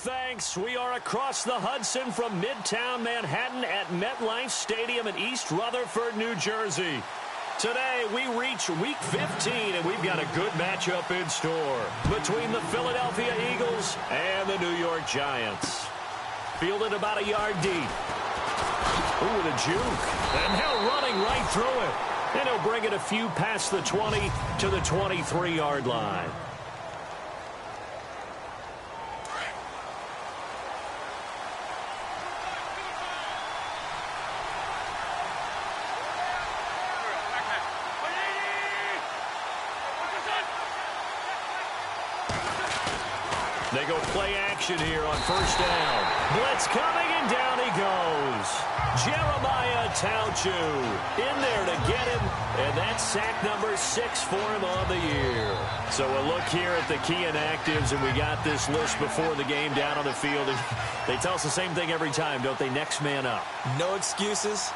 thanks. We are across the Hudson from Midtown Manhattan at MetLife Stadium in East Rutherford, New Jersey. Today, we reach Week 15, and we've got a good matchup in store between the Philadelphia Eagles and the New York Giants. Fielded about a yard deep. Ooh, the juke. And now running right through it. And he'll bring it a few past the 20 to the 23-yard line. They go play action here on first down. Blitz coming, and down he goes. Jeremiah Tauchu in there to get him, and that's sack number 6 for him on the year. So we'll look here at the key inactives, and we got this list before the game down on the field. They tell us the same thing every time, don't they? Next man up. No excuses.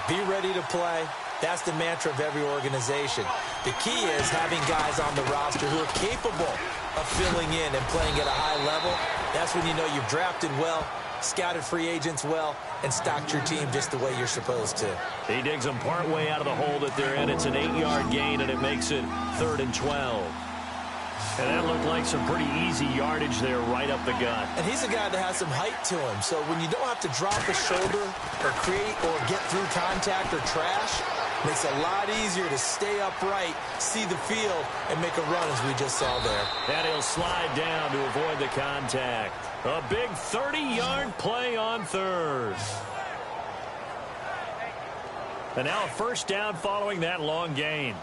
Be ready to play. That's the mantra of every organization. The key is having guys on the roster who are capable of filling in and playing at a high level. That's when you know you've drafted well, scouted free agents well, and stocked your team just the way you're supposed to. He digs them partway out of the hole that they're in. It's an 8-yard gain, and it makes it 3rd and 12. And that looked like some pretty easy yardage there right up the gut. And he's a guy that has some height to him. So when you don't have to drop a shoulder or create or get through contact or trash, it makes it a lot easier to stay upright, see the field, and make a run as we just saw there. And he'll slide down to avoid the contact. A big 30-yard play on 3rd. And now a first down following that long gain.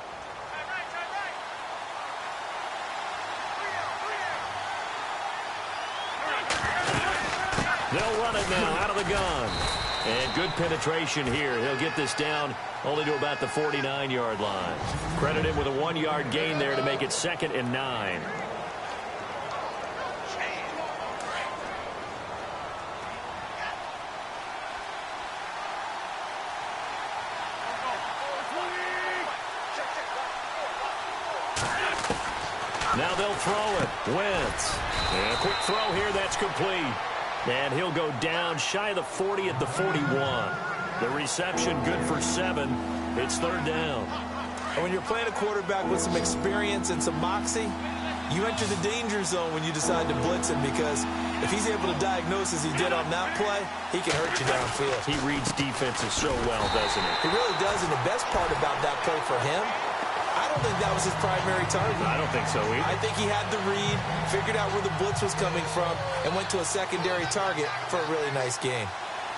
They'll run it now out of the gun. And good penetration here. He'll get this down only to about the 49-yard line. Credit him with a 1-yard gain there to make it 2nd and 9. Now they'll throw it. Wentz. And a quick throw here. That's complete. And he'll go down shy of the 40 at the 41. The reception good for 7. It's 3rd down. And when you're playing a quarterback with some experience and some moxie, you enter the danger zone when you decide to blitz him, because if he's able to diagnose as he did on that play, he can hurt you downfield. He reads defenses so well, doesn't he? He really does, and the best part about that play for him, I don't think that was his primary target. I don't think so either. I think he had the read, figured out where the blitz was coming from, and went to a secondary target for a really nice game.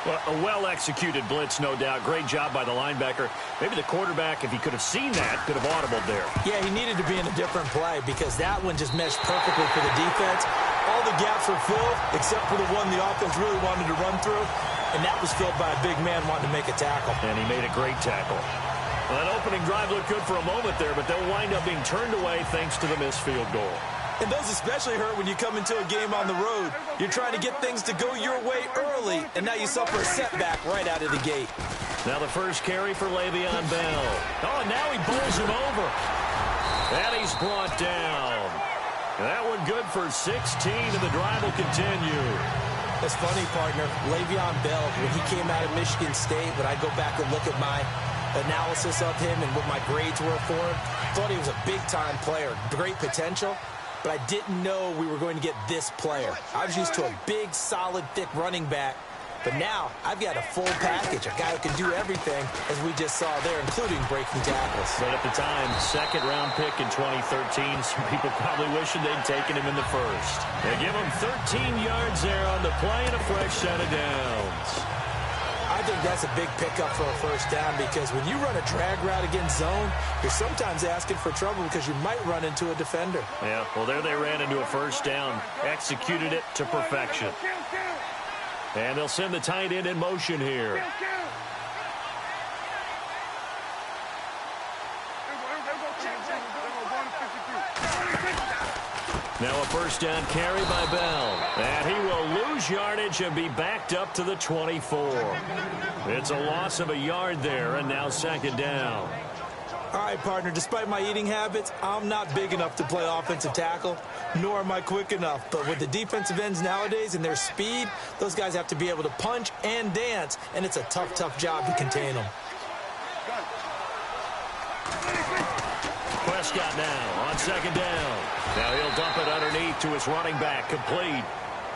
Well, a well-executed blitz, no doubt. Great job by the linebacker. Maybe the quarterback, if he could have seen that, could have audibled there. Yeah, he needed to be in a different play because that one just meshed perfectly for the defense. All the gaps were filled except for the one the offense really wanted to run through, and that was filled by a big man wanting to make a tackle. And he made a great tackle. Well, that opening drive looked good for a moment there, but they'll wind up being turned away thanks to the missed field goal. And those especially hurt when you come into a game on the road. You're trying to get things to go your way early, and now you suffer a setback right out of the gate. Now the first carry for Le'Veon Bell. Oh, now he bowls him over. And he's brought down. That one good for 16, and the drive will continue. It's funny, partner. Le'Veon Bell, when he came out of Michigan State, when I go back and look at my analysis of him and what my grades were for him, thought he was a big-time player, great potential, but I didn't know we were going to get this player. I was used to a big, solid, thick running back, but now I've got a full package, a guy who can do everything, as we just saw there, including breaking tackles. But at the time, 2nd-round pick in 2013, some people probably wishing they'd taken him in the 1st. They give him 13 yards there on the play and a fresh set of downs. I think that's a big pickup for a first down, because when you run a drag route against zone, you're sometimes asking for trouble because you might run into a defender. Yeah, well, there they ran into a first down, executed it to perfection. And they'll send the tight end in motion here. Now a first down carry by Bell. And he will lose yardage and be backed up to the 24. It's a loss of a yard there, and now 2nd down. All right, partner, despite my eating habits, I'm not big enough to play offensive tackle, nor am I quick enough. But with the defensive ends nowadays and their speed, those guys have to be able to punch and dance, and it's a tough, tough job to contain them. Prescott now on second down. Now he'll dump it underneath to his running back, complete.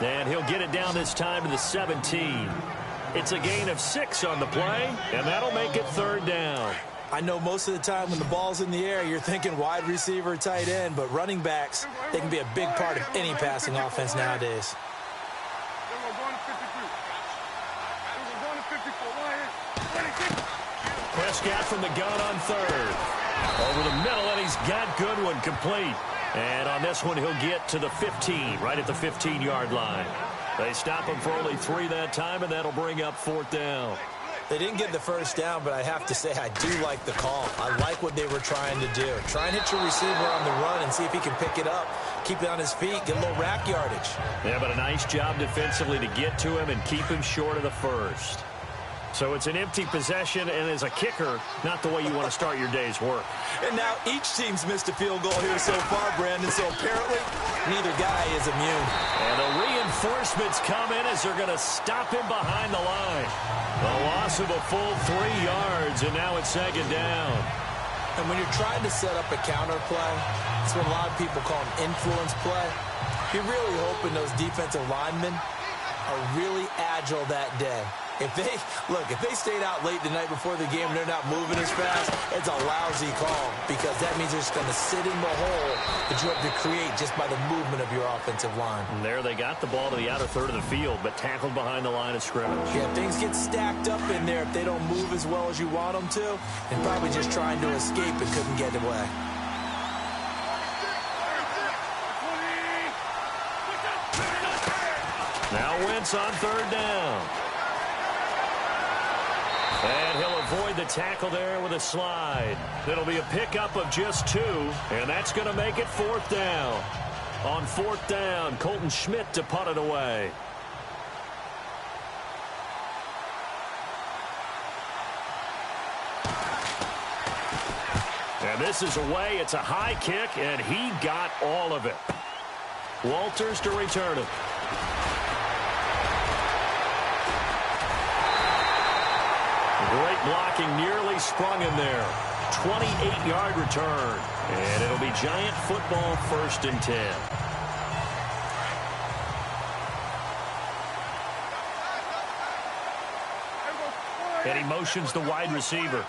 And he'll get it down this time to the 17. It's a gain of 6 on the play, and that'll make it third down. I know most of the time when the ball's in the air, you're thinking wide receiver, tight end, but running backs, they can be a big part of any passing offense nowadays. Prescott from the gun on third. Over the middle, and he's got Goodwin complete. And on this one, he'll get to the 15, right at the 15-yard line. They stop him for only 3 that time, and that'll bring up fourth down. They didn't get the first down, but I have to say I do like the call. I like what they were trying to do. Try and hit your receiver on the run and see if he can pick it up, keep it on his feet, get a little rack yardage. Yeah, but a nice job defensively to get to him and keep him short of the first. So it's an empty possession, and as a kicker, not the way you want to start your day's work. And now each team's missed a field goal here so far, Brandon, so apparently neither guy is immune. And the reinforcements come in as they're going to stop him behind the line. A loss of a full 3 yards, and now it's second down. And when you're trying to set up a counter play, it's what a lot of people call an influence play. You're really hoping those defensive linemen are really agile that day. If they stayed out late the night before the game and they're not moving as fast, it's a lousy call because that means they're just going to sit in the hole that you have to create just by the movement of your offensive line. And there they got the ball to the outer third of the field, but tackled behind the line of scrimmage. Yeah, things get stacked up in there if they don't move as well as you want them to, and probably just trying to escape and couldn't get away. Now Wentz on third down. And he'll avoid the tackle there with a slide. It'll be a pickup of just 2, and that's going to make it fourth down. On fourth down, Colton Schmidt to punt it away. And this is away. It's a high kick, and he got all of it. Walters to return it. Great blocking, nearly sprung him there. 28-yard return. And it'll be Giant football, 1st and 10. And he motions the wide receiver.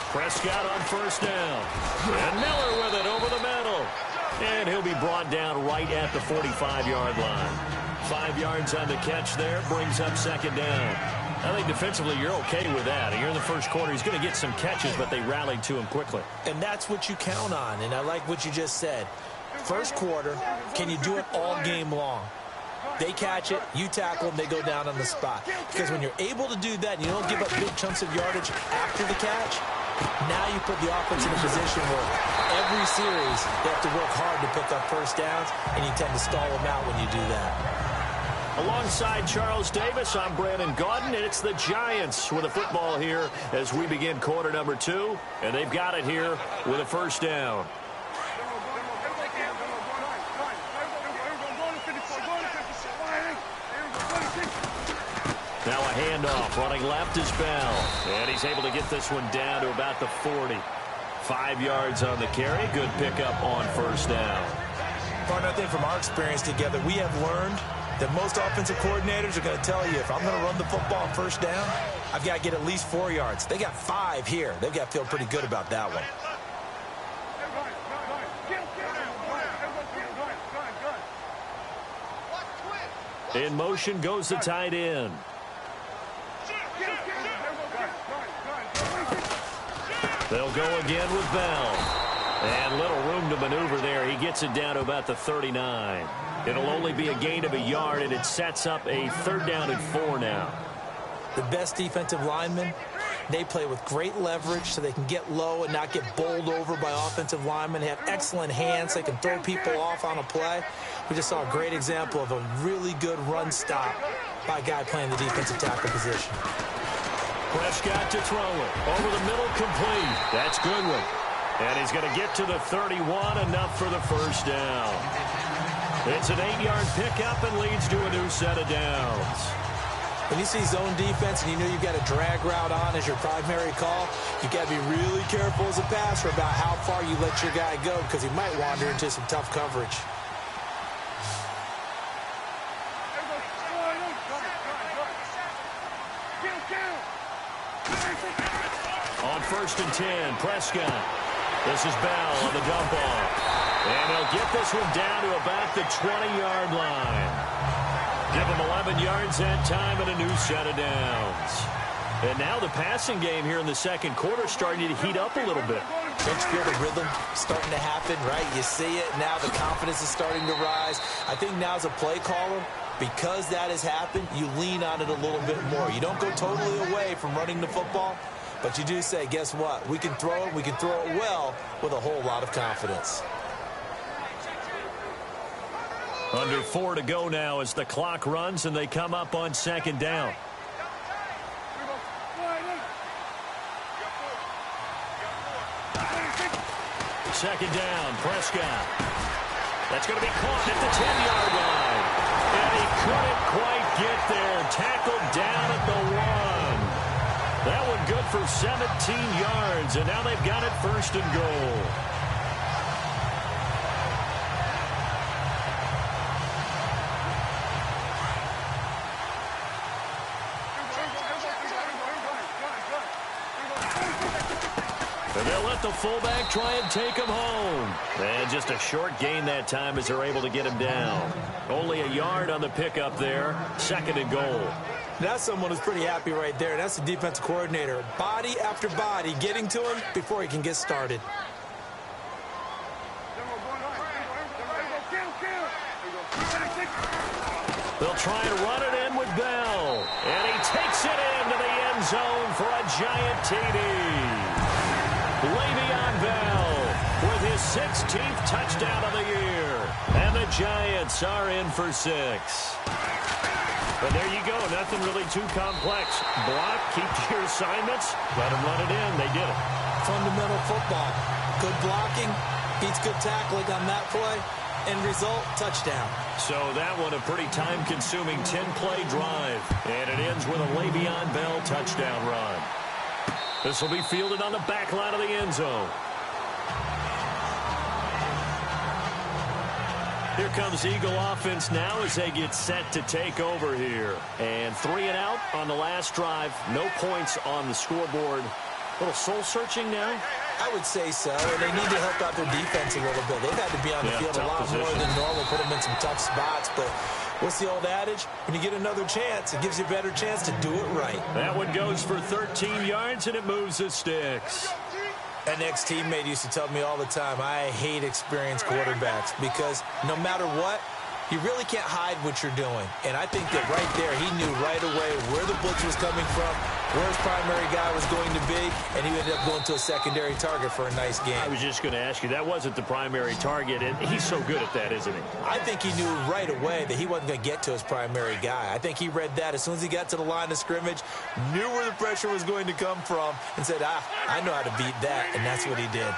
Prescott on first down. And Miller with it over the middle. And he'll be brought down right at the 45-yard line. 5 yards on the catch there, brings up second down. I think defensively you're okay with that. Here in the first quarter, he's going to get some catches, but they rallied to him quickly. And that's what you count on, and I like what you just said. First quarter, can you do it all game long? They catch it, you tackle them, they go down on the spot. Because when you're able to do that and you don't give up big chunks of yardage after the catch, now you put the offense in a position where every series they have to work hard to pick up first downs, and you tend to stall them out when you do that. Alongside Charles Davis, I'm Brandon Gaudin, and it's the Giants with a football here as we begin quarter number 2, and they've got it here with a first down. Now a handoff, running left is Bell, and he's able to get this one down to about the 40. 5 yards on the carry, good pickup on first down. Partner, I think from our experience together, we have learned that most offensive coordinators are going to tell you, if I'm going to run the football on first down, I've got to get at least 4 yards. They got 5 here. They've got to feel pretty good about that one. In motion goes the tight end. They'll go again with Bell. And little room to maneuver there. He gets it down to about the 39. It'll only be a gain of a yard, and it sets up a 3rd down and 4 now. The best defensive linemen, they play with great leverage so they can get low and not get bowled over by offensive linemen. They have excellent hands. They can throw people off on a play. We just saw a great example of a really good run stop by a guy playing the defensive tackle position. Prescott to throw it. Over the middle, complete. That's Goodwin. And he's going to get to the 31, enough for the first down. It's an 8-yard pickup and leads to a new set of downs. When you see zone defense and you know you've got a drag route on as your primary call, you've got to be really careful as a passer about how far you let your guy go because he might wander into some tough coverage. On 1st and 10, Prescott. This is Bell on the dump off. And he'll get this one down to about the 20-yard line. Give him 11 yards that time and a new set of downs. And now the passing game here in the second quarter starting to heat up a little bit. Don't you feel the rhythm starting to happen, right? You see it, now the confidence is starting to rise. I think now as a play caller, because that has happened, you lean on it a little bit more. You don't go totally away from running the football, but you do say, guess what? We can throw it well with a whole lot of confidence. Under 4 to go now as the clock runs and they come up on 2nd down. Second down, Prescott. That's going to be caught at the 10-yard line. And he couldn't quite get there. Tackled down at the 1. That one good for 17 yards, and now they've got it 1st and goal. And they'll let the fullback try and take him home. And just a short gain that time as they're able to get him down. Only a yard on the pickup there. 2nd and goal. That's someone who's pretty happy right there. That's the defensive coordinator. Body after body getting to him before he can get started. They'll try and run it in with Bell. And he takes it into the end zone for a giant TD. Le'Veon Bell with his 16th touchdown of the year. And the Giants are in for 6. But there you go. Nothing really too complex. Block, keep to your assignments, let them run it in. They did it. Fundamental football. Good blocking, beats good tackling on that play. End result, touchdown. So that one a pretty time-consuming 10-play drive. And it ends with a Le'Veon Bell touchdown run. This will be fielded on the back line of the end zone. Here comes Eagle offense now as they get set to take over here. And 3 and out on the last drive. No points on the scoreboard. A little soul-searching now. I would say so, and they need to help out their defense a little bit. They've had to be on the field a lot more than normal, put them in some tough spots. But what's the old adage? When you get another chance, it gives you a better chance to do it right. That one goes for 13 yards, and it moves the sticks. An ex-teammate used to tell me all the time, I hate experienced quarterbacks because no matter what, you really can't hide what you're doing. And I think that right there, he knew right away where the blitz was coming from, where his primary guy was going to be, and he ended up going to a secondary target for a nice game. I was just going to ask you, that wasn't the primary target, and he's so good at that, isn't he? I think he knew right away that he wasn't going to get to his primary guy. I think he read that as soon as he got to the line of scrimmage, knew where the pressure was going to come from, and said, I know how to beat that, and that's what he did.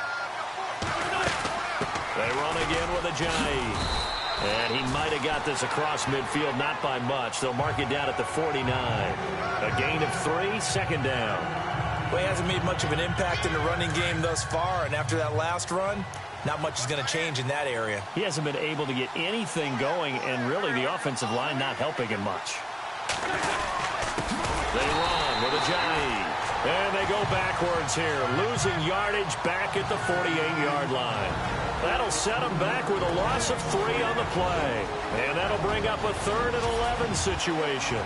They run again with Ajayi. And he might have got this across midfield, not by much. They'll mark it down at the 49. A gain of 3, 2nd down. Well, he hasn't made much of an impact in the running game thus far, and after that last run, not much is going to change in that area. He hasn't been able to get anything going, and really the offensive line not helping him much. They run with Ajayi. And they go backwards here, losing yardage back at the 48-yard line. That'll set them back with a loss of 3 on the play. And that'll bring up a 3rd and 11 situation.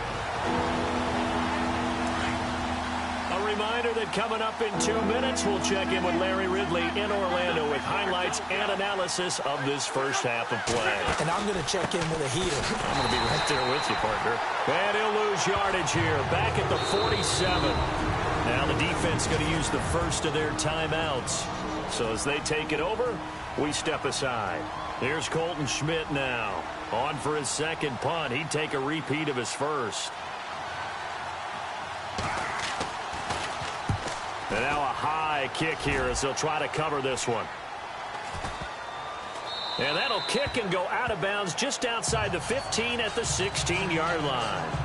A reminder that coming up in 2 minutes, we'll check in with Larry Ridley in Orlando with highlights and analysis of this first half of play. And I'm going to check in with a heater. I'm going to be right there with you, partner. And he'll lose yardage here, back at the 47. Now the defense going to use the first of their timeouts. So as they take it over, we step aside. Here's Colton Schmidt now. On for his 2nd punt. He'd take a repeat of his first. And now a high kick here as they'll try to cover this one. And that'll kick and go out of bounds just outside the 15 at the 16-yard line.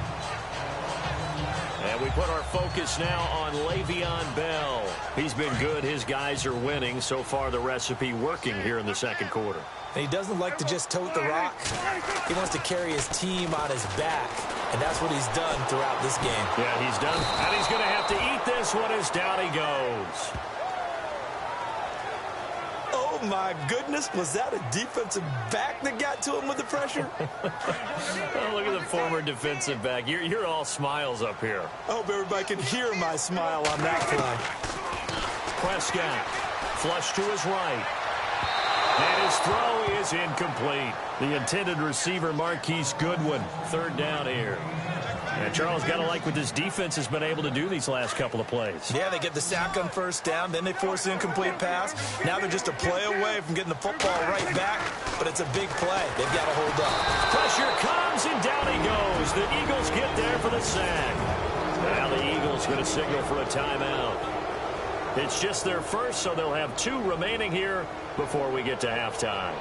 And we put our focus now on Le'Veon Bell. He's been good. His guys are winning. So far, the recipe working here in the second quarter. And he doesn't like to just tote the rock. He wants to carry his team on his back. And that's what he's done throughout this game. Yeah, he's done. And he's going to have to eat this one as down he goes. Oh, my goodness. Was that a defensive back that got to him with the pressure? Oh, look at the former defensive back. You're all smiles up here. I hope everybody can hear my smile on that play. Prescott, flush to his right. And his throw is incomplete. The intended receiver, Marquise Goodwin. Third down here. And Charles, got to like what this defense has been able to do these last couple of plays. Yeah, they get the sack on first down, then they force an incomplete pass. Now they're just a play away from getting the football right back, but it's a big play. They've got to hold up. Pressure comes, and down he goes. The Eagles get there for the sack. Now the Eagles going to signal for a timeout. It's just their first, so they'll have 2 remaining here before we get to halftime.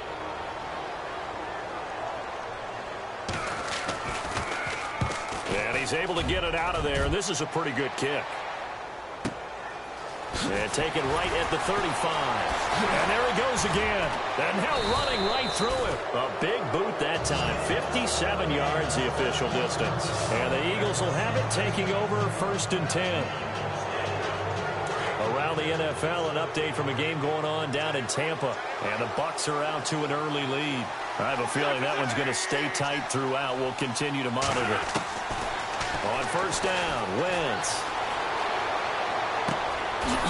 And he's able to get it out of there, and this is a pretty good kick. And taken right at the 35. And there he goes again. And now running right through it. A big boot that time. 57 yards the official distance. And the Eagles will have it taking over 1st and 10. Around the NFL, an update from a game going on down in Tampa. And the Bucs are out to an early lead. I have a feeling that one's going to stay tight throughout. We'll continue to monitor. On first down, Wentz.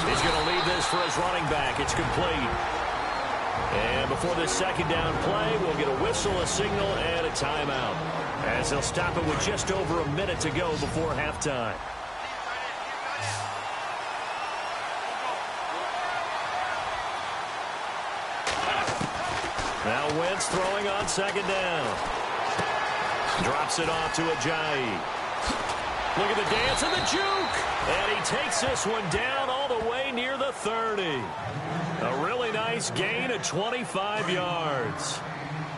He's going to leave this for his running back. It's complete. And before this second down play, we'll get a whistle, a signal, and a timeout. As they'll stop it with just over a minute to go before halftime. Now Wentz throwing on second down. Drops it off to Ajayi. Look at the dance and the juke. And he takes this one down all the way near the 30. A really nice gain of 25 yards.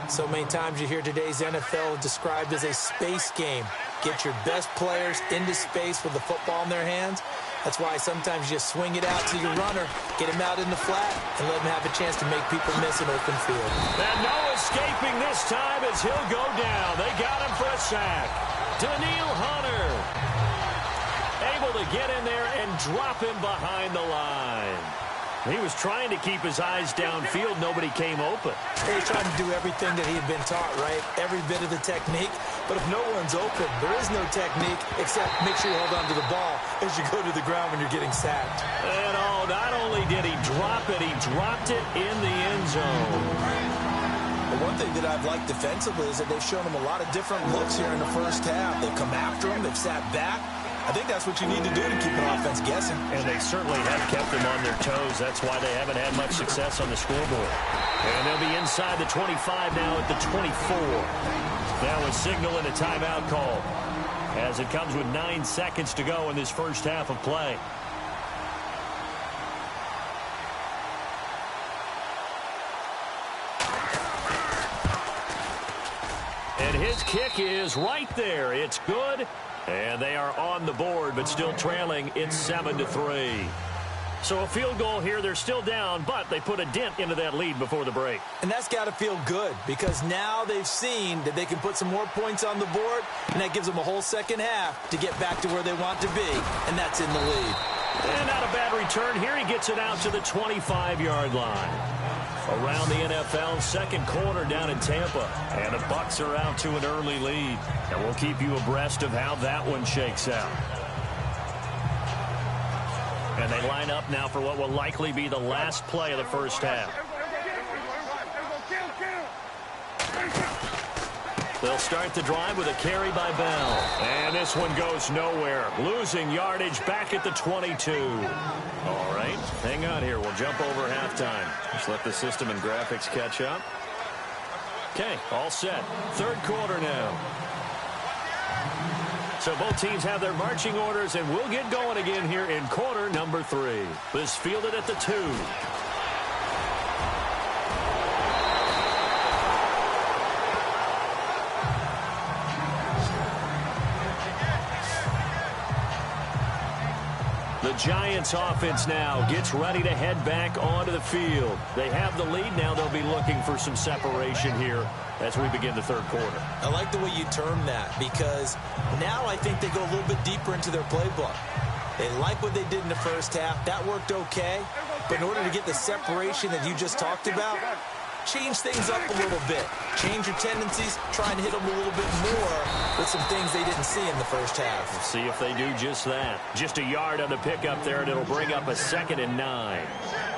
So many times you hear today's NFL described as a space game. Get your best players into space with the football in their hands. That's why sometimes you just swing it out to your runner, get him out in the flat, and let him have a chance to make people miss an open field. And no escaping this time as he'll go down. They got him for a sack. Daniil Hunter able to get in there and drop him behind the line. He was trying to keep his eyes downfield. Nobody came open. He was trying to do everything that he had been taught, right? Every bit of the technique. But if no one's open, there is no technique except make sure you hold on to the ball as you go to the ground when you're getting sacked. And not only did he drop it, he dropped it in the end zone. But one thing that I've liked defensively is that they've shown him a lot of different looks here in the first half. They've come after him. They've sat back. I think that's what you need to do to keep an offense guessing. And they certainly have kept them on their toes. That's why they haven't had much success on the scoreboard. And they'll be inside the 25 now at the 24. Now a signal and a timeout call as it comes with 9 seconds to go in this first half of play. And his kick is right there. It's good. And they are on the board, but still trailing. It's 7-3. So a field goal here. They're still down, but they put a dent into that lead before the break. And that's got to feel good because now they've seen that they can put some more points on the board, and that gives them a whole second half to get back to where they want to be, and that's in the lead. And not a bad return here. He gets it out to the 25-yard line. Around the NFL, second quarter down in Tampa. And the Bucs are out to an early lead. And we'll keep you abreast of how that one shakes out. And they line up now for what will likely be the last play of the first half. They'll start the drive with a carry by Bell. And this one goes nowhere. Losing yardage back at the 22. All right, hang on here. We'll jump over halftime. Just let the system and graphics catch up. Okay, all set. Third quarter now. So both teams have their marching orders, and we'll get going again here in quarter number 3. This fielded at the 2. The Giants offense now gets ready to head back onto the field. They have the lead now. They'll be looking for some separation here as we begin the third quarter. I like the way you term that, because now I think they go a little bit deeper into their playbook. They like what they did in the first half. That worked okay. But in order to get the separation that you just talked about, change things up a little bit. Change your tendencies, try and hit them a little bit more with some things they didn't see in the first half. We'll see if they do just that. Just a yard on the pickup there, and it'll bring up a 2nd and 9.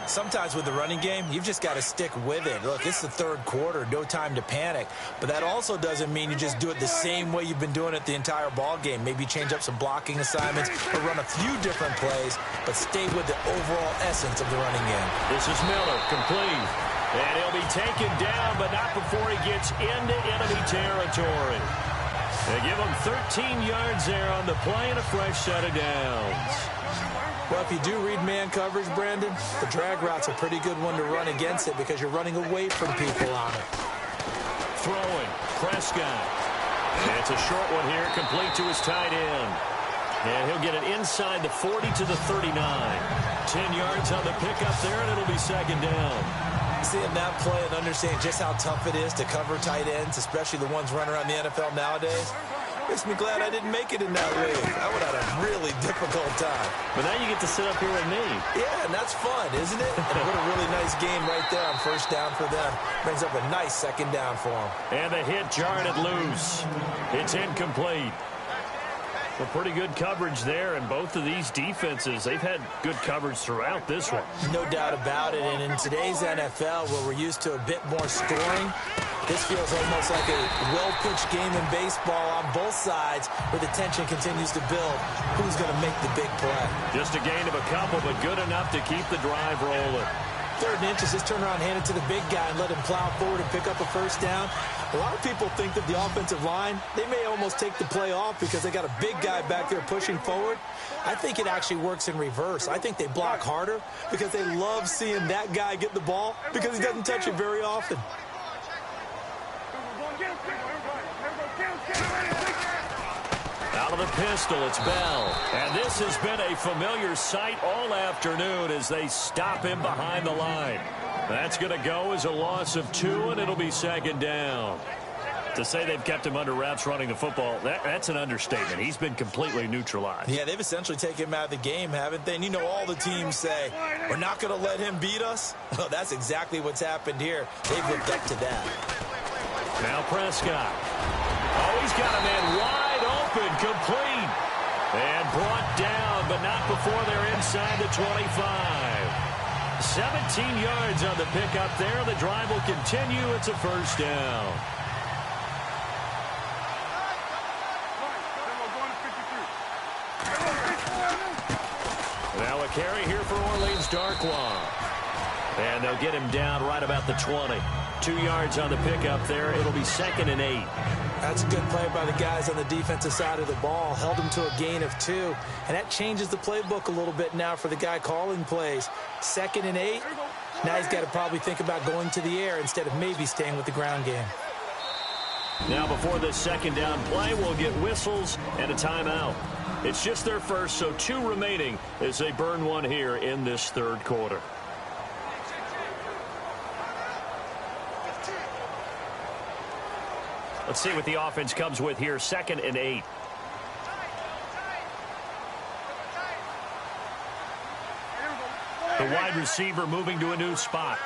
Sometimes with the running game, you've just got to stick with it. Look, it's the third quarter, no time to panic. But that also doesn't mean you just do it the same way you've been doing it the entire ball game. Maybe change up some blocking assignments or run a few different plays, but stay with the overall essence of the running game. This is Miller, complete. And he'll be taken down, but not before he gets into enemy territory. They give him 13 yards there on the play and a fresh set of downs. Well, if you do read man coverage, Brandon, the drag route's a pretty good one to run against it because you're running away from people on it. Throwing, Prescott. And it's a short one here, complete to his tight end. And he'll get it inside the 40 to the 39. 10 yards on the pickup there, and it'll be 2nd down. Seeing that play and understanding just how tough it is to cover tight ends, especially the ones running around the NFL nowadays, makes me glad I didn't make it in that league. I would have had a really difficult time. But now you get to sit up here with me. Yeah, and that's fun, isn't it? And what a really nice game right there on first down for them. Brings up a nice 2nd down for them. And the hit jarred it loose. It's incomplete. Well, pretty good coverage there, and both of these defenses, they've had good coverage throughout this one. No doubt about it, and in today's NFL, where we're used to a bit more scoring, this feels almost like a well-pitched game in baseball on both sides, where the tension continues to build. Who's going to make the big play? Just a gain of a couple, but good enough to keep the drive rolling. 3rd and inches, just turn around, hand it to the big guy, and let him plow forward and pick up a first down. A lot of people think that the offensive line, they may almost take the play off because they got a big guy back there pushing forward. I think it actually works in reverse. I think they block harder because they love seeing that guy get the ball because he doesn't touch it very often. Out of the pistol, it's Bell. And this has been a familiar sight all afternoon as they stop him behind the line. That's going to go as a loss of 2, and it'll be 2nd down. To say they've kept him under wraps running the football, that's an understatement. He's been completely neutralized. Yeah, they've essentially taken him out of the game, haven't they? And you know all the teams say, we're not going to let him beat us. Well, that's exactly what's happened here. They've lived up to that. Now Prescott. Oh, he's got a man wide open, complete. And brought down, but not before they're inside the 25. 17 yards on the pickup there. The drive will continue. It's a first down. Now a carry here for Orleans Darkwa. And they'll get him down right about the 20. 2 yards on the pickup there. It'll be 2nd and 8. That's a good play by the guys on the defensive side of the ball. Held him to a gain of 2. And that changes the playbook a little bit now for the guy calling plays. 2nd and 8. Now he's got to probably think about going to the air instead of maybe staying with the ground game. Now before this 2nd down play, we'll get whistles and a timeout. It's just their first, so 2 remaining as they burn one here in this third quarter. Let's see what the offense comes with here. 2nd and 8. The wide receiver moving to a new spot.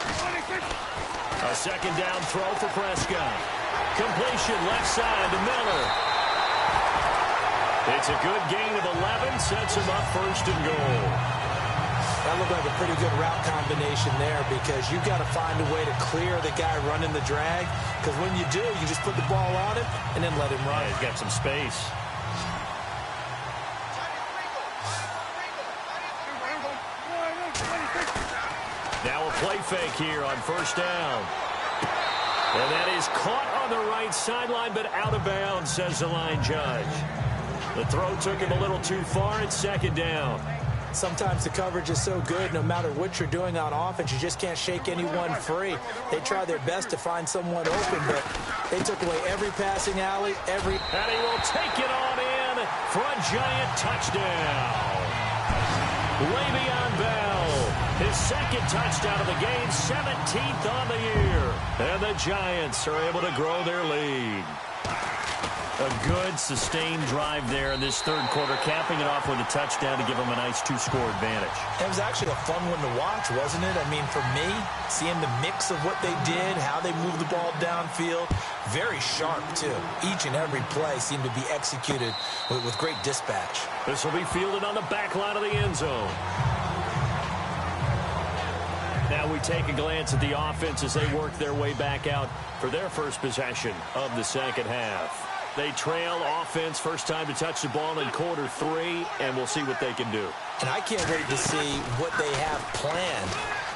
A 2nd down throw for Prescott. Completion left side to Miller. It's a good gain of 11. Sets him up 1st and goal. That looked like a pretty good route combination there because you've got to find a way to clear the guy running the drag. Because when you do, you just put the ball on him and then let him run. Yeah, he's got some space. Now a play fake here on 1st down. And that is caught on the right sideline, but out of bounds, says the line judge. The throw took him a little too far. It's second down. Sometimes the coverage is so good, no matter what you're doing on offense, you just can't shake anyone free. They try their best to find someone open, but they took away every passing alley, And he will take it on in for a giant touchdown. Le'Veon Bell, his second touchdown of the game, 17th on the year. And the Giants are able to grow their lead. A good, sustained drive there in this third quarter, capping it off with a touchdown to give them a nice two-score advantage. It was actually a fun one to watch, wasn't it? I mean, for me, seeing the mix of what they did, how they moved the ball downfield, very sharp, too. Each and every play seemed to be executed with great dispatch. This will be fielded on the back line of the end zone. Now we take a glance at the offense as they work their way back out for their first possession of the second half. They trail offense, first time to touch the ball in quarter 3, and we'll see what they can do. And I can't wait to see what they have planned,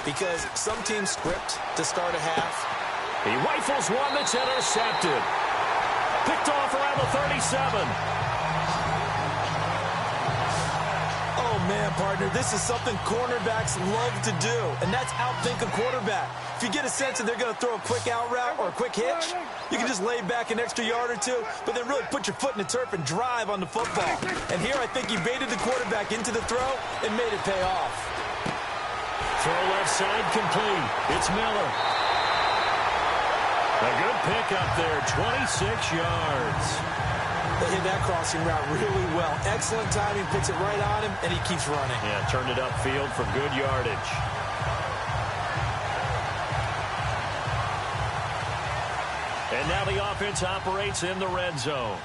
because some teams script to start a half. He rifles one that's intercepted. Picked off around the 37. Oh, man, partner, this is something cornerbacks love to do, and that's outthink a quarterback. If you get a sense that they're going to throw a quick out route or a quick hitch, you can just lay back an extra yard or two, but then really put your foot in the turf and drive on the football. And here I think he baited the quarterback into the throw and made it pay off. Throw left side complete. It's Miller. A good pickup there, 26 yards. They hit that crossing route really well. Excellent timing, puts it right on him, and he keeps running. Yeah, turned it upfield for good yardage. And now the offense operates in the red zone.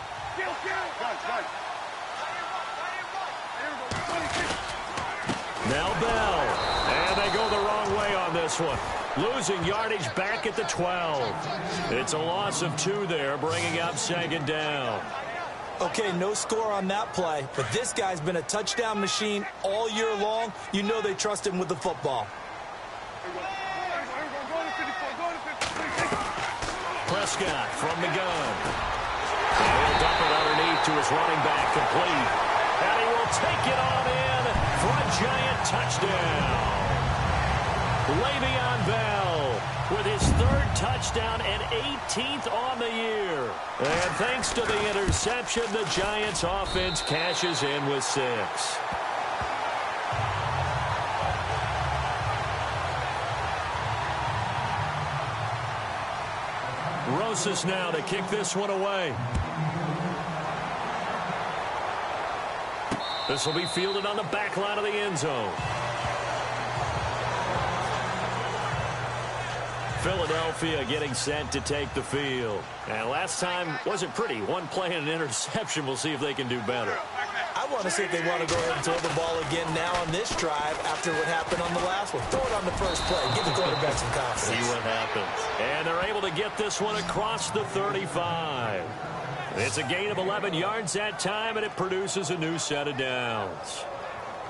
Now Bell. And they go the wrong way on this one. Losing yardage back at the 12. It's a loss of 2 there, bringing up second down. Okay, no score on that play, but this guy's been a touchdown machine all year long. You know they trust him with the football. Prescott from the gun. And he'll dump it underneath to his running back, complete. And he will take it on in for a giant touchdown. Le'Veon Bell with his 3rd touchdown and 18th on the year. And thanks to the interception, the Giants offense cashes in with 6. Rosas now to kick this one away. This will be fielded on the back line of the end zone. Philadelphia getting set to take the field. And last time wasn't pretty. One play and an interception. We'll see if they can do better. I want to see if they want to go ahead and throw the ball again now on this drive after what happened on the last one. Throw it on the first play. Give the quarterback some confidence. See what happens. And they're able to get this one across the 35. It's a gain of 11 yards that time, and it produces a new set of downs.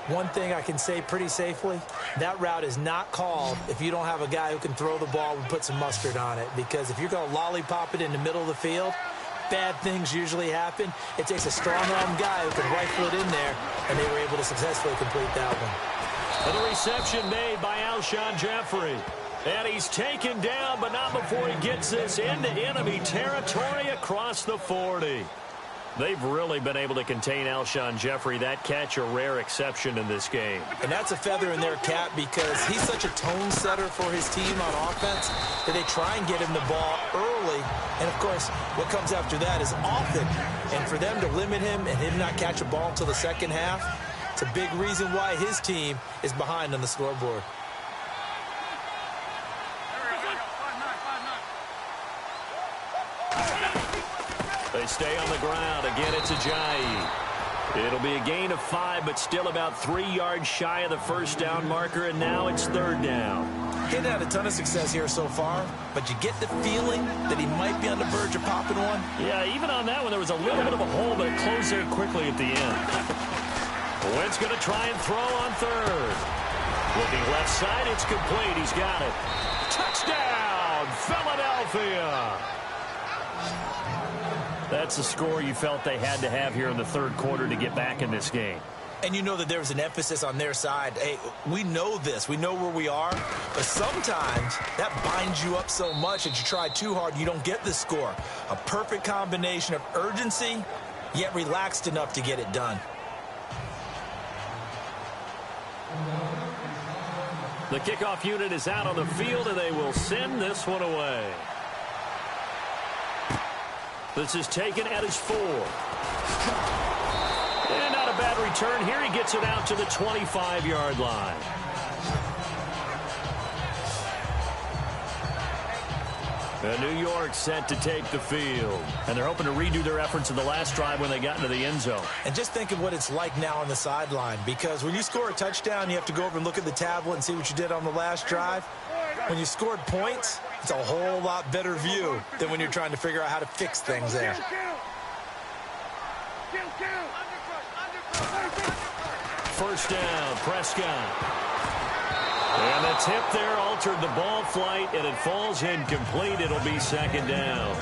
One thing I can say pretty safely, that route is not called if you don't have a guy who can throw the ball and put some mustard on it. Because if you're going to lollipop it in the middle of the field, bad things usually happen. It takes a strong-arm guy who can rifle it in there, and they were able to successfully complete that one. And the reception made by Alshon Jeffrey. And he's taken down, but not before he gets this into enemy territory across the 40. They've really been able to contain Alshon Jeffrey. That catch a rare exception in this game. And that's a feather in their cap because he's such a tone setter for his team on offense that they try and get him the ball early. And, of course, what comes after that is often. And for them to limit him and him not catch a ball until the second half, it's a big reason why his team is behind on the scoreboard. They stay on the ground. Again, it's Ajayi. It'll be a gain of 5, but still about 3 yards shy of the first down marker, and now it's 3rd down. He hadn't had a ton of success here so far, but you get the feeling that he might be on the verge of popping one. Yeah, even on that one, there was a little bit of a hole, but it closed there quickly at the end. Wentz going to try and throw on 3rd. Looking left side, it's complete. He's got it. Touchdown, Philadelphia. That's the score you felt they had to have here in the third quarter to get back in this game. And you know that there was an emphasis on their side. Hey, we know this. We know where we are. But sometimes that binds you up so much that you try too hard, you don't get the score. A perfect combination of urgency, yet relaxed enough to get it done. The kickoff unit is out on the field, and they will send this one away. This is taken at his 4. And not a bad return here. He gets it out to the 25-yard line. And New York set to take the field. And they're hoping to redo their efforts in the last drive when they got into the end zone. And just think of what it's like now on the sideline. Because when you score a touchdown, you have to go over and look at the tablet and see what you did on the last drive. When you scored points, it's a whole lot better view than when you're trying to figure out how to fix things there. First down, Prescott. And the tip there altered the ball flight, and it falls incomplete. It'll be second down.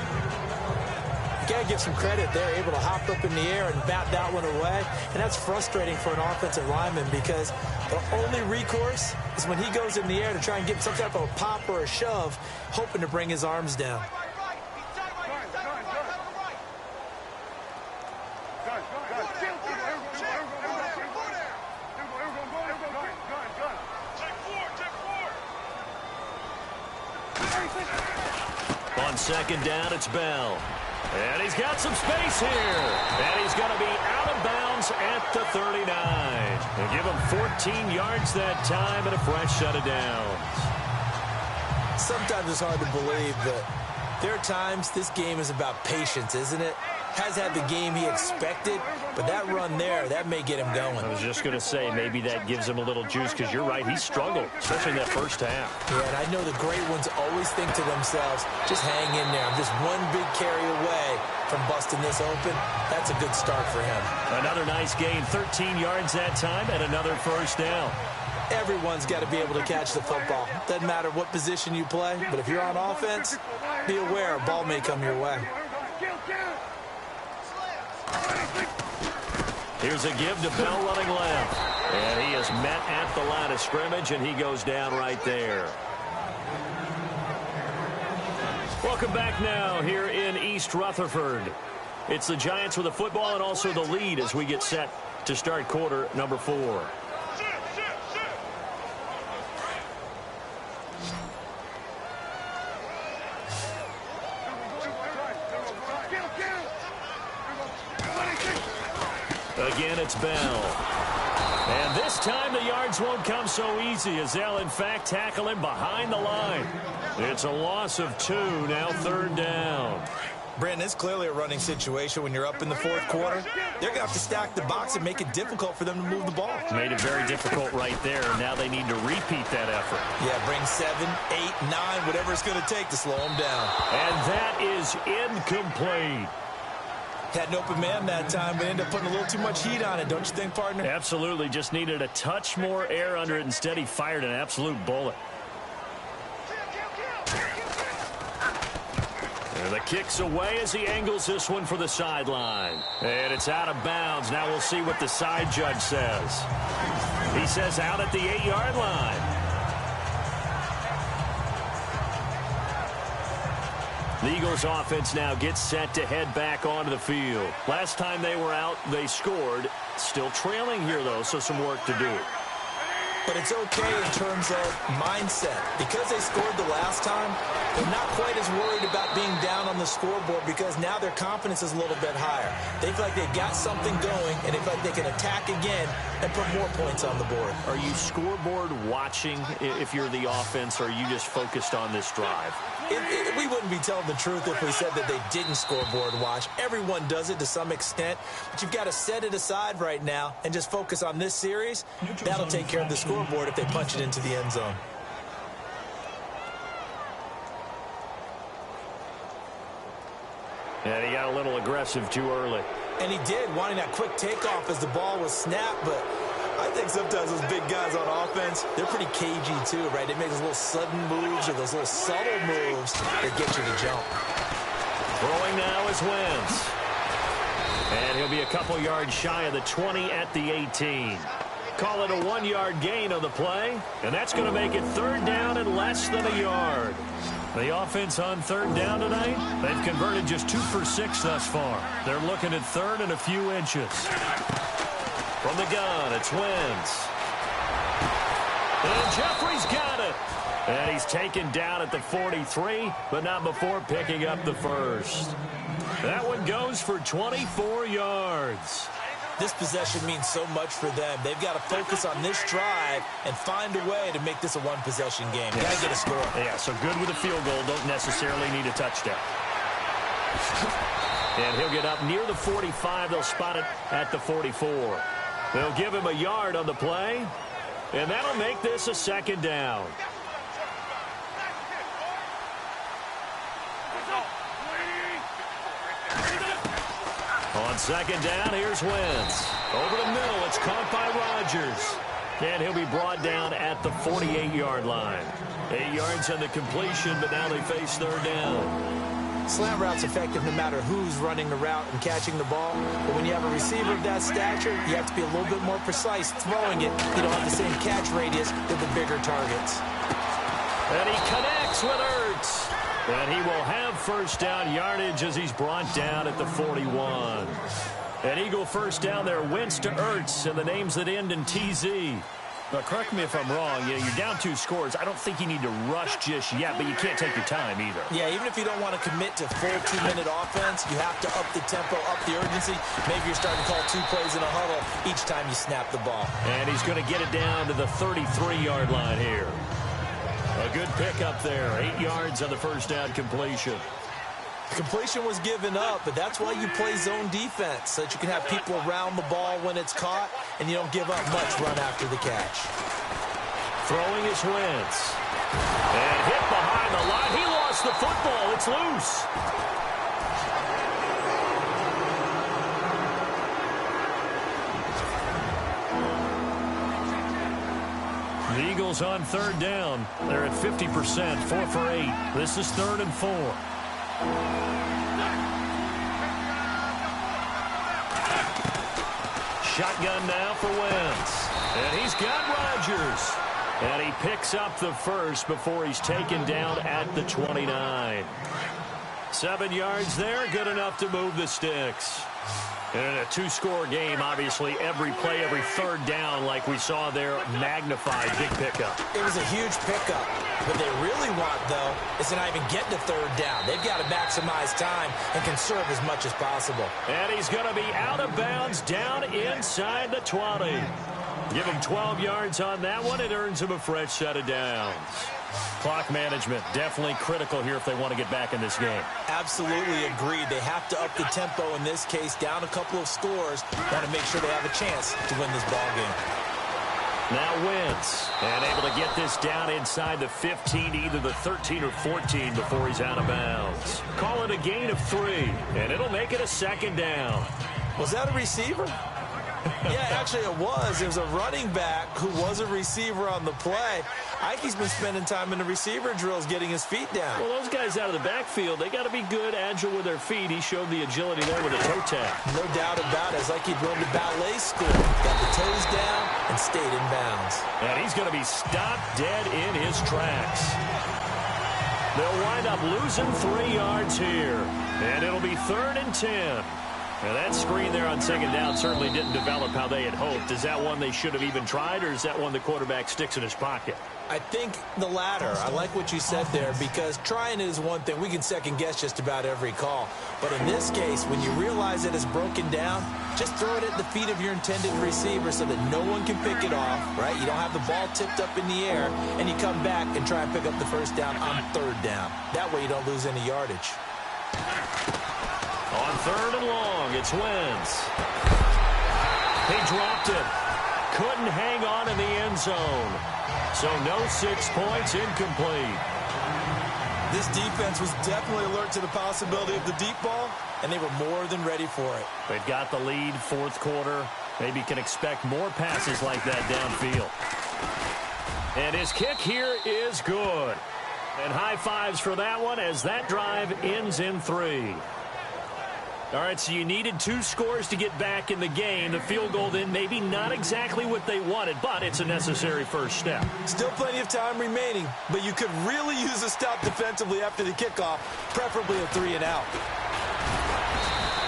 You got to give some credit. They're able to hop up in the air and bat that one away. And that's frustrating for an offensive lineman because the only recourse is when he goes in the air to try and get some type of a pop or a shove, hoping to bring his arms down. On second down, it's Bell. And he's got some space here. And he's going to be out of bounds at the 39. They'll give him 14 yards that time and a fresh set of downs. Sometimes it's hard to believe that there are times this game is about patience, isn't it? Has had the game he expected, but that run there, that may get him going. I was just going to say, maybe that gives him a little juice, because you're right, he struggled, especially in that first half. Yeah, and I know the great ones always think to themselves, just hang in there. I'm just one big carry away from busting this open. That's a good start for him. Another nice gain, 13 yards that time, and another first down. Everyone's got to be able to catch the football. Doesn't matter what position you play, but if you're on offense, be aware a ball may come your way. Here's a give to Bell running left. And he is met at the line of scrimmage, and he goes down right there. Welcome back now here in East Rutherford. It's the Giants with the football and also the lead as we get set to start quarter number 4. Again, it's Bell. And this time the yards won't come so easy as they'll, in fact, tackle him behind the line. It's a loss of 2, now third down. Brandon, it's clearly a running situation when you're up in the fourth quarter. They're going to have to stack the box and make it difficult for them to move the ball. Made it very difficult right there. Now they need to repeat that effort. Yeah, bring 7, 8, 9, whatever it's going to take to slow them down. And that is incomplete. Had an open man that time, but ended up putting a little too much heat on it, don't you think, partner? Absolutely. Just needed a touch more air under it. Instead, he fired an absolute bullet. And the kick's away as he angles this one for the sideline. And it's out of bounds. Now we'll see what the side judge says. He says out at the 8-yard line. The Eagles offense now gets set to head back onto the field. Last time they were out, they scored. Still trailing here, though, so some work to do. But it's okay in terms of mindset. Because they scored the last time, they're not quite as worried about being down on the scoreboard because now their confidence is a little bit higher. They feel like they've got something going, and they feel like they can attack again and put more points on the board. Are you scoreboard watching if you're the offense, or are you just focused on this drive? We wouldn't be telling the truth if we said that they didn't scoreboard watch. Everyone does it to some extent, but you've got to set it aside right now and just focus on this series. That'll take care of the scoreboard if they punch it into the end zone. And he got a little aggressive too early. And he did, wanting that quick takeoff as the ball was snapped, but I think sometimes those big guys on offense, they're pretty cagey too, right? They make those little sudden moves or those little subtle moves that get you to jump. Throwing now is Wentz. And he'll be a couple yards shy of the 20 at the 18. Call it a 1-yard gain on the play, and that's going to make it third down and less than a yard. The offense on third down tonight, they've converted just 2 for 6 thus far. They're looking at third and a few inches. From the gun, it's Wentz. And Jeffrey's got it. And he's taken down at the 43, but not before picking up the first. That one goes for 24 yards. This possession means so much for them. They've got to focus on this drive and find a way to make this a one-possession game. Got to get a score. Yeah, so good with a field goal. Don't necessarily need a touchdown. And he'll get up near the 45. They'll spot it at the 44. They'll give him a yard on the play, and that'll make this a second down. On second down, here's Wentz. Over the middle, it's caught by Rodgers. And he'll be brought down at the 48-yard line. 8 yards on the completion, but now they face third down. Slant route's effective no matter who's running the route and catching the ball. But when you have a receiver of that stature, you have to be a little bit more precise throwing it. You don't have the same catch radius with the bigger targets. And he connects with Ertz. And he will have first down yardage as he's brought down at the 41. An Eagle first down there, Wentz to Ertz, and the names that end in TZ. But correct me if I'm wrong, you're down 2 scores. I don't think you need to rush just yet, but you can't take your time either. Yeah, even if you don't want to commit to full 2-minute offense, you have to up the tempo, up the urgency. Maybe you're starting to call 2 plays in a huddle each time you snap the ball. And he's going to get it down to the 33-yard line here. A good pickup there. 8 yards on the first down completion. Completion was given up, but that's why you play zone defense, so that you can have people around the ball when it's caught, and you don't give up much run after the catch. Throwing is Wentz. And hit behind the line. He lost the football. It's loose. The Eagles on third down. They're at 50%, 4 for 8. This is 3rd and 4. Shotgun now for Wentz. And he's got Rodgers. And he picks up the first before he's taken down at the 29. 7 yards there, good enough to move the sticks. And in a 2-score game, obviously, every play, every third down, like we saw there, magnified, big pickup. It was a huge pickup. What they really want, though, is to not even get to third down. They've got to maximize time and conserve as much as possible. And he's going to be out of bounds down inside the 20. Give him 12 yards on that one. It earns him a fresh set of downs. Clock management, definitely critical here if they want to get back in this game. Absolutely agreed. They have to up the tempo in this case, down a couple of scores. Want to make sure they have a chance to win this ball game. Now Wentz, and able to get this down inside the 15, either the 13 or 14 before he's out of bounds. Call it a gain of 3, and it'll make it a second down. Was that a receiver? Yeah, actually it was. It was a running back who was a receiver on the play. Ikey's been spending time in the receiver drills getting his feet down. Well, those guys out of the backfield, they got to be good, agile with their feet. He showed the agility there with a toe tap. No doubt about it. It's like he'd run to ballet school. Got the toes down and stayed in bounds. And he's going to be stopped dead in his tracks. They'll wind up losing 3 yards here. And it'll be 3rd and 10. Now, that screen there on second down certainly didn't develop how they had hoped. Is that one they should have even tried, or is that one the quarterback sticks in his pocket? I think the latter. I like what you said there, because trying it is one thing. We can second-guess just about every call. But in this case, when you realize that it's broken down, just throw it at the feet of your intended receiver so that no one can pick it off, right? You don't have the ball tipped up in the air, and you come back and try and pick up the first down on third down. That way you don't lose any yardage. On 3rd and long, it's Wentz. He dropped it. Couldn't hang on in the end zone. So no 6 points, incomplete. This defense was definitely alert to the possibility of the deep ball, and they were more than ready for it. They've got the lead, 4th quarter. Maybe can expect more passes like that downfield. And his kick here is good. And high fives for that one as that drive ends in 3. All right, so you needed 2 scores to get back in the game. The field goal then maybe not exactly what they wanted, but it's a necessary first step. Still plenty of time remaining, but you could really use a stop defensively after the kickoff, preferably a 3-and-out.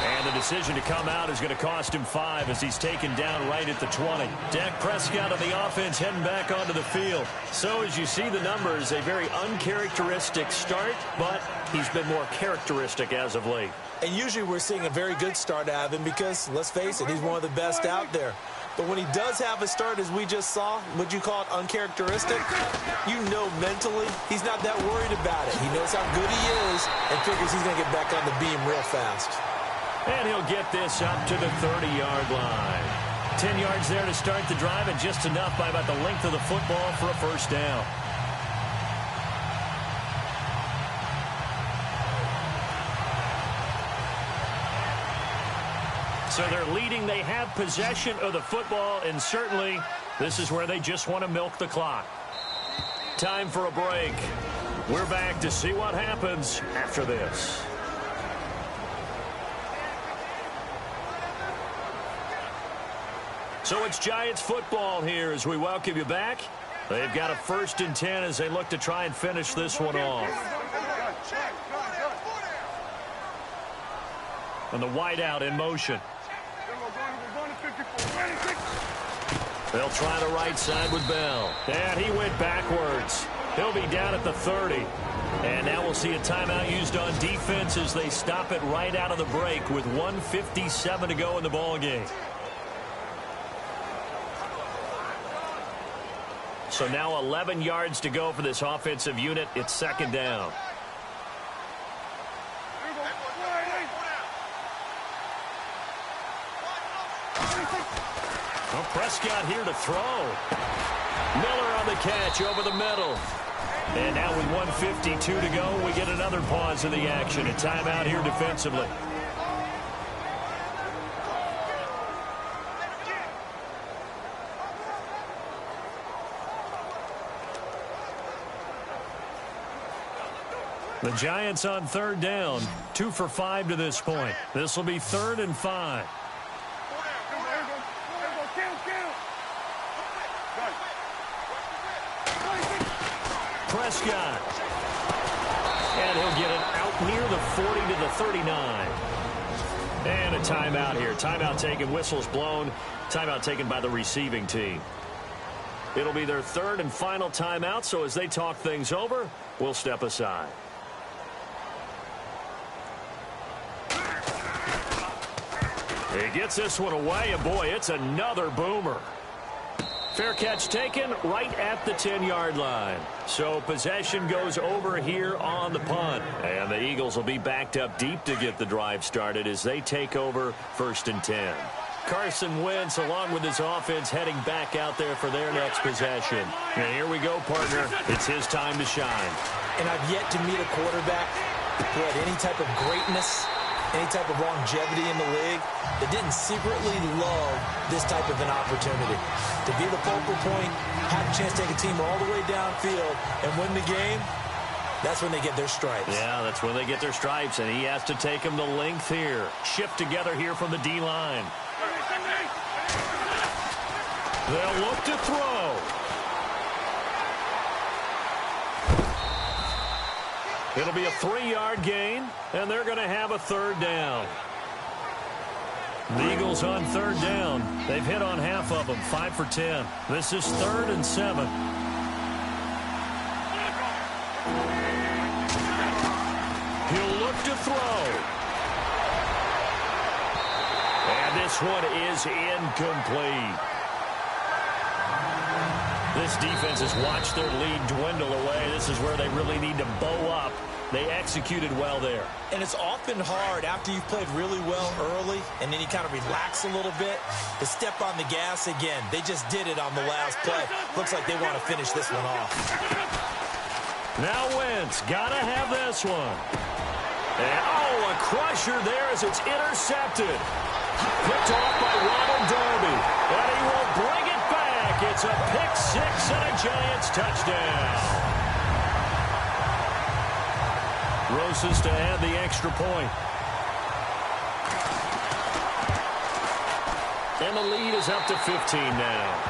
And the decision to come out is going to cost him 5 as he's taken down right at the 20. Dak Prescott on the offense heading back onto the field. So as you see the numbers, a very uncharacteristic start, but he's been more characteristic as of late. And usually we're seeing a very good start out of him because, let's face it, he's one of the best out there. But when he does have a start, as we just saw, would you call it uncharacteristic? You know mentally he's not that worried about it. He knows how good he is and figures he's going to get back on the beam real fast. And he'll get this up to the 30-yard line. 10 yards there to start the drive, and just enough by about the length of the football for a first down. So they're leading. They have possession of the football, and certainly this is where they just want to milk the clock. Time for a break. We're back to see what happens after this. So it's Giants football here as we welcome you back. They've got a 1st and 10 as they look to try and finish this one off. And the wideout in motion. They'll try the right side with Bell. And he went backwards. He'll be down at the 30. And now we'll see a timeout used on defense as they stop it right out of the break with 1:57 to go in the ballgame. So now 11 yards to go for this offensive unit. It's 2nd down. Well, Prescott here to throw. Miller on the catch over the middle. And now with 1:52 to go, we get another pause in the action. A timeout here defensively. The Giants on 3rd down, 2 for 5 to this point. This will be 3rd and 5. Prescott. And he'll get it out near the 40 to the 39. And a timeout here. Timeout taken, whistles blown. Timeout taken by the receiving team. It'll be their 3rd and final timeout, so as they talk things over, we'll step aside. He gets this one away, and boy, it's another boomer. Fair catch taken right at the 10-yard line. So possession goes over here on the punt. And the Eagles will be backed up deep to get the drive started as they take over 1st and 10. Carson Wentz, along with his offense, heading back out there for their next possession. And here we go, partner. It's his time to shine. And I've yet to meet a quarterback who had any type of greatness, any type of longevity in the league that didn't secretly love this type of an opportunity. To be the focal point, have a chance to take a team all the way downfield and win the game, that's when they get their stripes. Yeah, that's when they get their stripes, and he has to take them the length here. Shift together here from the D-line. They'll look to throw. It'll be a 3-yard gain, and they're going to have a 3rd down. The Eagles on 3rd down. They've hit on half of them, 5 for 10. This is 3rd and 7. He'll look to throw. And this one is incomplete. This defense has watched their lead dwindle away. This is where they really need to bow up. They executed well there. And it's often hard after you've played really well early and then you kind of relax a little bit to step on the gas again. They just did it on the last play. Looks like they want to finish this one off. Now Wentz, gotta have this one. And, oh, a crusher there as it's intercepted. Picked off by Ronald Darby. And he will bring it back. It's a pick-6 and a Giants touchdown. Roses to add the extra point. And the lead is up to 15 now.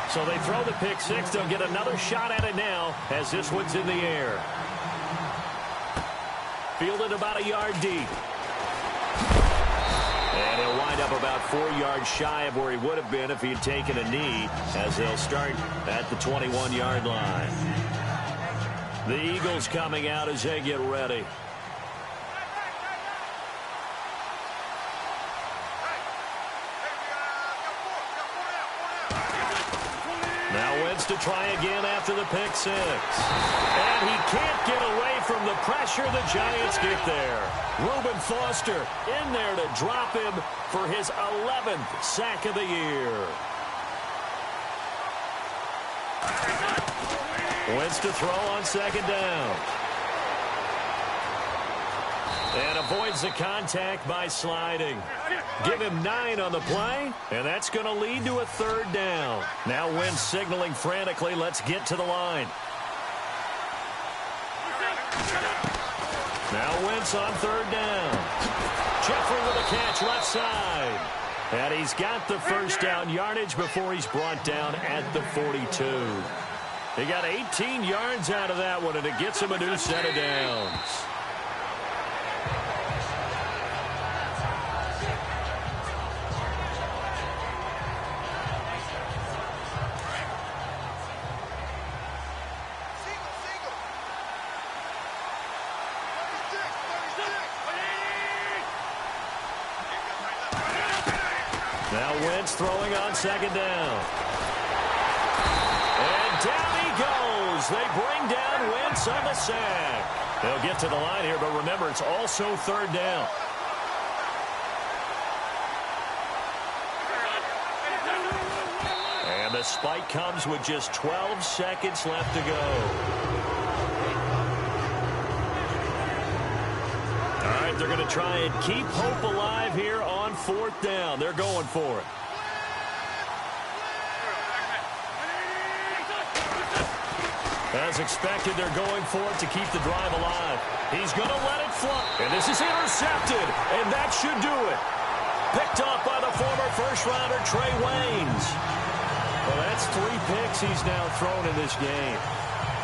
So they throw the pick six. They'll get another shot at it now as this one's in the air. Fielded about a yard deep. And he'll wind up about 4 yards shy of where he would have been if he had taken a knee, as they'll start at the 21-yard line. The Eagles coming out as they get ready. Now Wentz to try again after the pick six. And he can't get away from the pressure. The Giants get there. Reuben Foster in there to drop him for his 11th sack of the year. Wentz to throw on second down. And avoids the contact by sliding. Give him 9 on the play, and that's going to lead to a third down. Now Wentz signaling frantically, let's get to the line. Now Wentz on third down. Jeffrey with a catch left side. And he's got the first down yardage before he's brought down at the 42. He got 18 yards out of that one, and it gets him a new set of downs. Now Wentz throwing on second down. And down he goes. They bring down Wentz on the sack. They'll get to the line here, but remember, it's also third down. And the spike comes with just 12 seconds left to go. They're going to try and keep hope alive here on fourth down. They're going for it. As expected, they're going for it to keep the drive alive. He's going to let it fly. And this is intercepted, and that should do it. Picked off by the former first-rounder Trey Waynes. Well, that's 3 picks he's now thrown in this game.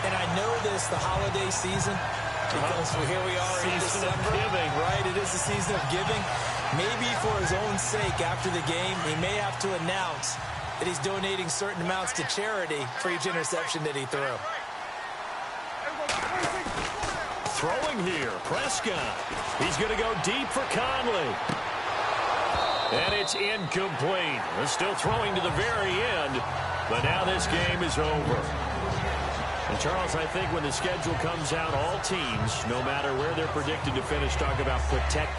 And I know this, the holiday season, because here we are in December, right? It is the season of giving. Maybe for his own sake, after the game, he may have to announce that he's donating certain amounts to charity for each interception that he threw. Throwing here, Prescott. He's going to go deep for Conley. And it's incomplete. They're still throwing to the very end, but now this game is over. And, Charles, I think when the schedule comes out, all teams, no matter where they're predicted to finish, talk about protect